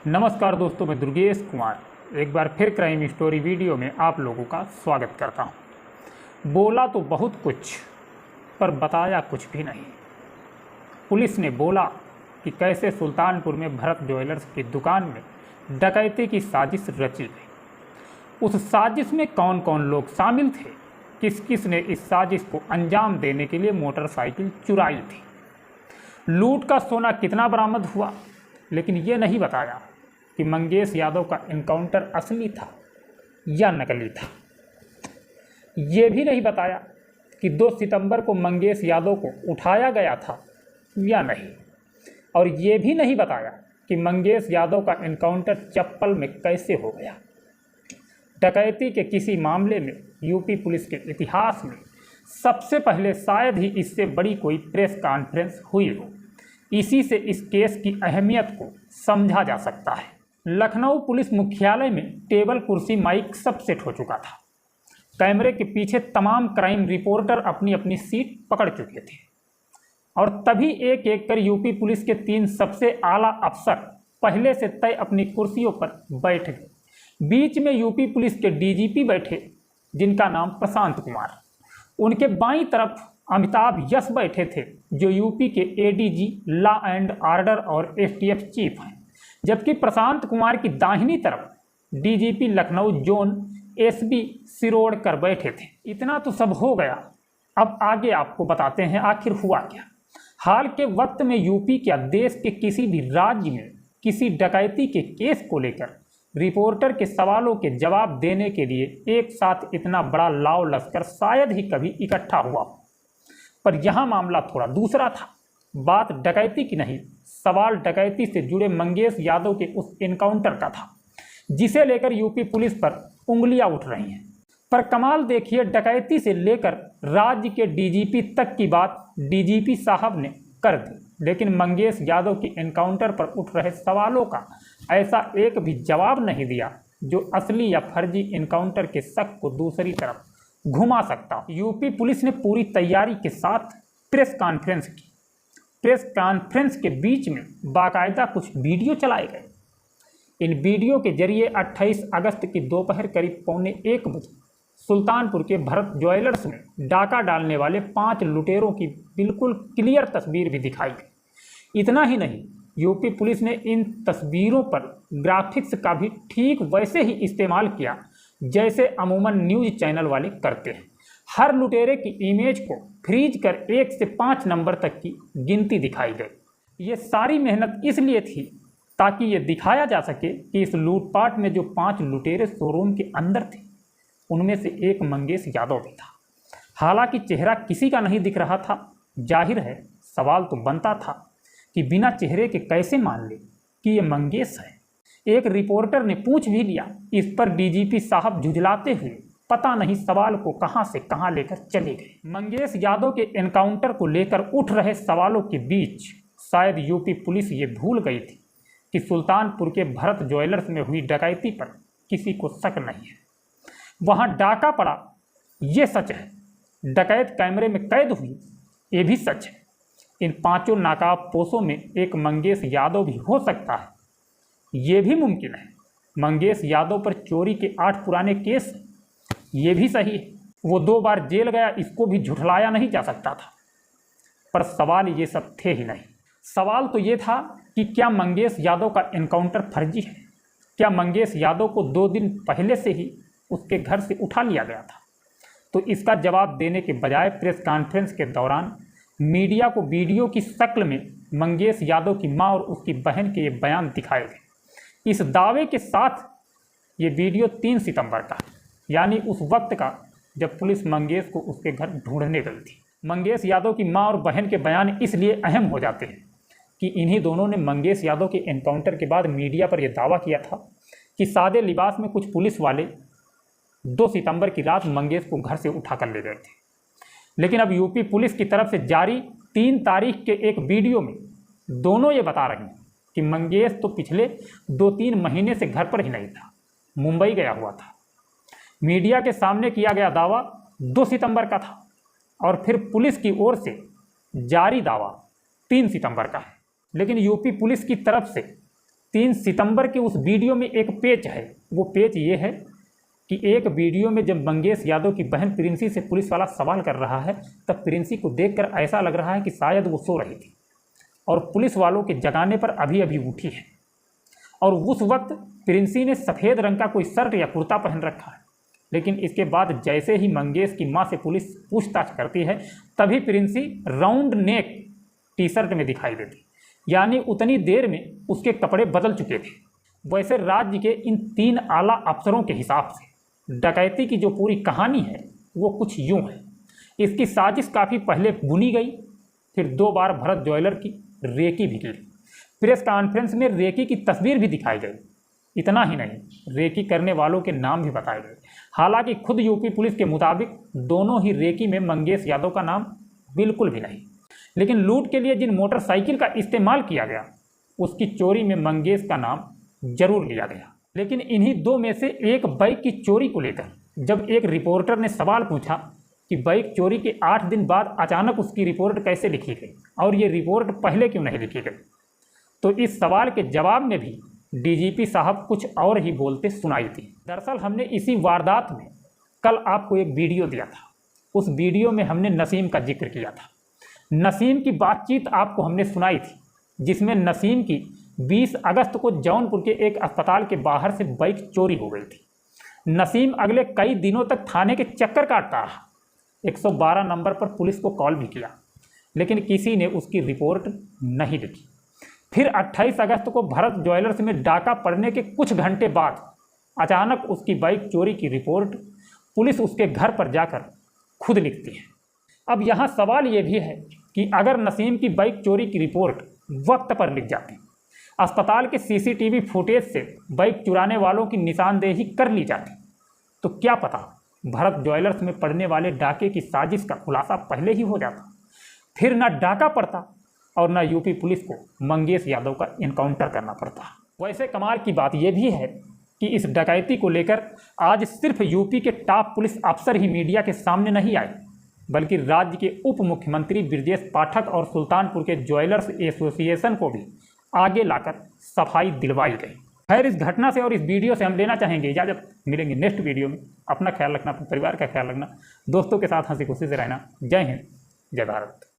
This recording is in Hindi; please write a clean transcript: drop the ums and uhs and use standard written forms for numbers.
नमस्कार दोस्तों, मैं दुर्गेश कुमार एक बार फिर क्राइम स्टोरी वीडियो में आप लोगों का स्वागत करता हूं। बोला तो बहुत कुछ पर बताया कुछ भी नहीं। पुलिस ने बोला कि कैसे सुल्तानपुर में भरत ज्वेलर्स की दुकान में डकैती की साजिश रची गई। उस साजिश में कौन कौन लोग शामिल थे, किस किस ने इस साजिश को अंजाम देने के लिए मोटरसाइकिल चुराई थी, लूट का सोना कितना बरामद हुआ, लेकिन ये नहीं बताया कि मंगेश यादव का एनकाउंटर असली था या नकली था। ये भी नहीं बताया कि 2 सितंबर को मंगेश यादव को उठाया गया था या नहीं, और ये भी नहीं बताया कि मंगेश यादव का एनकाउंटर चप्पल में कैसे हो गया। डकैती के किसी मामले में यूपी पुलिस के इतिहास में सबसे पहले शायद ही इससे बड़ी कोई प्रेस कॉन्फ्रेंस हुई हो। इसी से इस केस की अहमियत को समझा जा सकता है। लखनऊ पुलिस मुख्यालय में टेबल, कुर्सी, माइक सब सेट हो चुका था। कैमरे के पीछे तमाम क्राइम रिपोर्टर अपनी अपनी सीट पकड़ चुके थे और तभी एक एक कर यूपी पुलिस के 3 सबसे आला अफसर पहले से तय अपनी कुर्सियों पर बैठ गए। बीच में यूपी पुलिस के डीजीपी बैठे, जिनका नाम प्रशांत कुमार। उनके बाईं तरफ अमिताभ यश बैठे थे, जो यूपी के एडीजी लॉ एंड ऑर्डर और एसटीएफ चीफ हैं, जबकि प्रशांत कुमार की दाहिनी तरफ DGP Lucknow zone SB Shirodkar बैठे थे। इतना तो सब हो गया, अब आगे आपको बताते हैं आखिर हुआ क्या। हाल के वक्त में यूपी क्या देश के किसी भी राज्य में किसी डकैती के केस को लेकर रिपोर्टर के सवालों के जवाब देने के लिए एक साथ इतना बड़ा लाव लश्कर शायद ही कभी इकट्ठा हुआ। पर यहाँ मामला थोड़ा दूसरा था। बात डकैती की नहीं, सवाल डकैती से जुड़े मंगेश यादव के उस एनकाउंटर का था, जिसे लेकर यूपी पुलिस पर उंगलियां उठ रही हैं। पर कमाल देखिए, डकैती से लेकर राज्य के डीजीपी तक की बात डीजीपी साहब ने कर दी, लेकिन मंगेश यादव के एनकाउंटर पर उठ रहे सवालों का ऐसा एक भी जवाब नहीं दिया जो असली या फर्जी एनकाउंटर के शक को दूसरी तरफ घुमा सकता। यूपी पुलिस ने पूरी तैयारी के साथ प्रेस कॉन्फ्रेंस की। प्रेस कॉन्फ्रेंस के बीच में बाकायदा कुछ वीडियो चलाए गए। इन वीडियो के जरिए 28 अगस्त की दोपहर करीब 1:15 बजे सुल्तानपुर के भरत ज्वेलर्स में डाका डालने वाले 5 लुटेरों की बिल्कुल क्लियर तस्वीर भी दिखाई गई। इतना ही नहीं, यूपी पुलिस ने इन तस्वीरों पर ग्राफिक्स का भी ठीक वैसे ही इस्तेमाल किया जैसे अमूमन न्यूज चैनल वाले करते हैं। हर लुटेरे की इमेज को फ्रीज कर 1 से 5 नंबर तक की गिनती दिखाई गई। ये सारी मेहनत इसलिए थी ताकि ये दिखाया जा सके कि इस लूटपाट में जो 5 लुटेरे शोरूम के अंदर थे, उनमें से एक मंगेश यादव भी था। हालांकि चेहरा किसी का नहीं दिख रहा था। जाहिर है सवाल तो बनता था कि बिना चेहरे के कैसे मान ले कि ये मंगेश है। एक रिपोर्टर ने पूछ भी लिया। इस पर डीजीपी साहब झुंझलाते हुए पता नहीं सवाल को कहां से कहां लेकर चले गए। मंगेश यादव के एनकाउंटर को लेकर उठ रहे सवालों के बीच शायद यूपी पुलिस ये भूल गई थी कि सुल्तानपुर के भरत ज्वेलर्स में हुई डकैती पर किसी को शक नहीं है। वहां डाका पड़ा, ये सच है। डकैत कैमरे में कैद हुई, ये भी सच है। इन 5 नाकाबपोशों में एक मंगेश यादव भी हो सकता है, ये भी मुमकिन है। मंगेश यादव पर चोरी के 8 पुराने केस, ये भी सही है। वो 2 बार जेल गया, इसको भी झुठलाया नहीं जा सकता था। पर सवाल ये सब थे ही नहीं। सवाल तो ये था कि क्या मंगेश यादव का एनकाउंटर फर्जी है? क्या मंगेश यादव को 2 दिन पहले से ही उसके घर से उठा लिया गया था? तो इसका जवाब देने के बजाय प्रेस कॉन्फ्रेंस के दौरान मीडिया को वीडियो की शक्ल में मंगेश यादव की मां और उसकी बहन के ये बयान दिखाए गए, इस दावे के साथ ये वीडियो 3 सितंबर का, यानी उस वक्त का जब पुलिस मंगेश को उसके घर ढूंढने गई थी। मंगेश यादव की मां और बहन के बयान इसलिए अहम हो जाते हैं कि इन्हीं दोनों ने मंगेश यादव के एनकाउंटर के बाद मीडिया पर यह दावा किया था कि सादे लिबास में कुछ पुलिस वाले 2 सितंबर की रात मंगेश को घर से उठा कर ले गए थे। लेकिन अब यूपी पुलिस की तरफ से जारी 3 तारीख के एक वीडियो में दोनों ये बता रहे हैं कि मंगेश तो पिछले 2-3 महीने से घर पर ही नहीं था, मुंबई गया हुआ था। मीडिया के सामने किया गया दावा 2 सितंबर का था और फिर पुलिस की ओर से जारी दावा 3 सितंबर का है। लेकिन यूपी पुलिस की तरफ से 3 सितंबर के उस वीडियो में एक पेच है। वो पेच ये है कि एक वीडियो में जब मंगेश यादव की बहन प्रिंसी से पुलिस वाला सवाल कर रहा है, तब प्रिंसी को देखकर ऐसा लग रहा है कि शायद वो सो रही थी और पुलिस वालों के जगाने पर अभी अभी उठी है। और उस वक्त प्रिंसी ने सफ़ेद रंग का कोई शर्ट या कुर्ता पहन रखा है। लेकिन इसके बाद जैसे ही मंगेश की मां से पुलिस पूछताछ करती है, तभी Princy round neck T shirt में दिखाई देती, यानी उतनी देर में उसके कपड़े बदल चुके थे। वैसे राज्य के इन 3 आला अफसरों के हिसाब से डकैती की जो पूरी कहानी है वो कुछ यूँ है। इसकी साजिश काफ़ी पहले बुनी गई, फिर 2 बार भरत ज्वेलर की रेकी भी की। प्रेस कॉन्फ्रेंस में रेकी की तस्वीर भी दिखाई गई। इतना ही नहीं, रेकी करने वालों के नाम भी बताए गए। हालांकि खुद यूपी पुलिस के मुताबिक दोनों ही रेकी में मंगेश यादव का नाम बिल्कुल भी नहीं। लेकिन लूट के लिए जिन मोटरसाइकिल का इस्तेमाल किया गया, उसकी चोरी में मंगेश का नाम जरूर लिया गया। लेकिन इन्हीं 2 में से एक बाइक की चोरी को लेकर जब एक रिपोर्टर ने सवाल पूछा कि बाइक चोरी के 8 दिन बाद अचानक उसकी रिपोर्ट कैसे लिखी गई और ये रिपोर्ट पहले क्यों नहीं लिखी गई, तो इस सवाल के जवाब में भी डीजीपी साहब कुछ और ही बोलते सुनाई दी। दरअसल हमने इसी वारदात में कल आपको एक वीडियो दिया था। उस वीडियो में हमने नसीम का जिक्र किया था। नसीम की बातचीत आपको हमने सुनाई थी, जिसमें नसीम की 20 अगस्त को जौनपुर के एक अस्पताल के बाहर से बाइक चोरी हो गई थी। नसीम अगले कई दिनों तक थाने के चक्कर काटता रहा। 112 नंबर पर पुलिस को कॉल भी किया, लेकिन किसी ने उसकी रिपोर्ट नहीं लिखी। फिर 28 अगस्त को भरत ज्वेलर्स में डाका पड़ने के कुछ घंटे बाद अचानक उसकी बाइक चोरी की रिपोर्ट पुलिस उसके घर पर जाकर खुद लिखती है। अब यहाँ सवाल ये भी है कि अगर नसीम की बाइक चोरी की रिपोर्ट वक्त पर लिख जाती, अस्पताल के सीसीटीवी फुटेज से बाइक चुराने वालों की निशानदेही कर ली जाती, तो क्या पता भरत ज्वेलर्स में पड़ने वाले डाके की साजिश का खुलासा पहले ही हो जाता। फिर ना डाका पड़ता और ना यूपी पुलिस को मंगेश यादव का इनकाउंटर करना पड़ता। वैसे कमाल की बात यह भी है कि इस डकैती को लेकर आज सिर्फ यूपी के टॉप पुलिस अफसर ही मीडिया के सामने नहीं आए, बल्कि राज्य के उप मुख्यमंत्री ब्रजेश पाठक और सुल्तानपुर के ज्वेलर्स एसोसिएशन को भी आगे लाकर सफाई दिलवाई गई। खैर, इस घटना से और इस वीडियो से हम लेना चाहेंगे इजाज़त। मिलेंगे नेक्स्ट वीडियो में। अपना ख्याल रखना, अपने परिवार का ख्याल रखना, दोस्तों के साथ हंसी खुशी से रहना। जय हिंद, जय भारत।